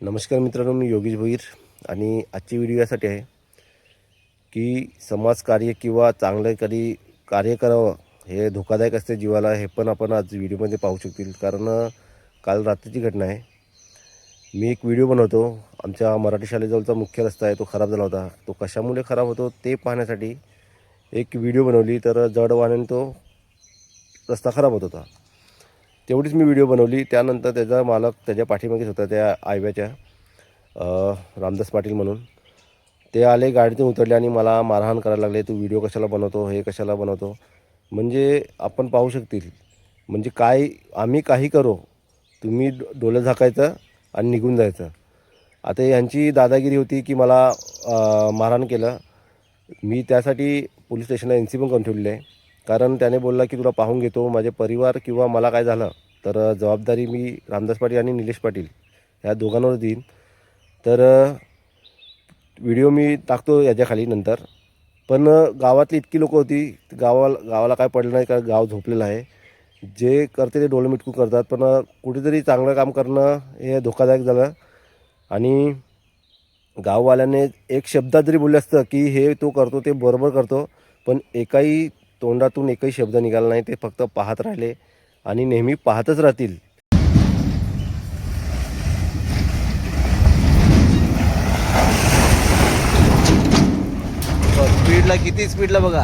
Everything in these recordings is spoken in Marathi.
नमस्कार मित्रांनो, मी योगेश भोईर आणि आजची व्हिडिओ यासाठी आहे की समाजकार्य किंवा चांगलं कधी कार्य करावं हे धोकादायक असते जीवाला, हे पण आपण आज व्हिडिओमध्ये पाहू शकतील. कारण काल रात्रीची घटना आहे. मी एक व्हिडिओ बनवतो. आमच्या मराठी शाळेजवळचा मुख्य रस्ता आहे, तो खराब झाला होता. तो कशामुळे खराब होतो ते पाहण्यासाठी एक व्हिडिओ बनवली. तर जड वाहनाने तो रस्ता खराब होत होता, तेवढीच मी व्हिडिओ बनवली. त्यानंतर त्याचा मालक त्याच्या पाठीमागेच होता, त्या आयव्याच्या रामदास पाटील म्हणून. ते आले, गाडीतून उतरले आणि मला मारहाण करायला लागले. तू व्हिडिओ कशाला बनवतो, हे कशाला बनवतो. म्हणजे आपण पाहू शकतील, म्हणजे काय आम्ही काही करो, तुम्ही डोलं झाकायचं आणि निघून जायचं. आता यांची दादागिरी होती की मला मारहाण केलं. मी त्यासाठी पोलीस स्टेशनला NC पण करून ठेवलेली आहे. कारण त्याने बोलला की तुला पाहून घेतो, माझे परिवार किंवा मला काय झालं तर जबाबदारी मी रामदास पाटील आणि निलेश पाटील ह्या दोघांवर देईन. तर व्हिडिओ मी टाकतो याच्याखाली नंतर. पण गावातली इतकी लोकं होती, गावाला काय पडलं नाही, कारण गाव झोपलेलं आहे. जे करते ते डोळे मिटकून करतात, पण कुठेतरी चांगलं काम करणं हे धोकादायक झालं. आणि गाववाल्याने एक शब्दात जरी बोललं असतं की हे तो करतो ते बरोबर करतो, पण एकाही तोंडातून एकही शब्द निघाला नाही. ते फक्त पाहत राहिले आणि नेहमी पाहतच राहतील. स्पीडला, किती स्पीडला बघा.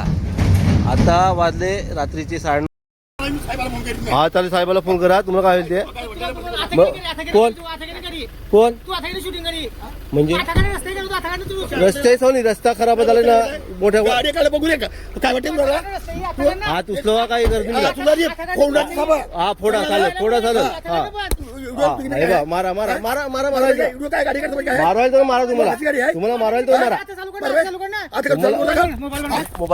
आता वाजले रात्रीचे 9:30. हा चालेल, साहेबाला फोन करा. तुम्हाला काय होईल ते. कोण कोण म्हणजे रस्ते सोनी, रस्ता खराब झाला ना मोठ्या. हा तुसलो काय गर्दी. हा फोडा चालेल, फोडा चालेल. हा मारा मारा मारा मारा मारायला मारायला तुम्हाला, तुम्हाला मारायला तो मारा.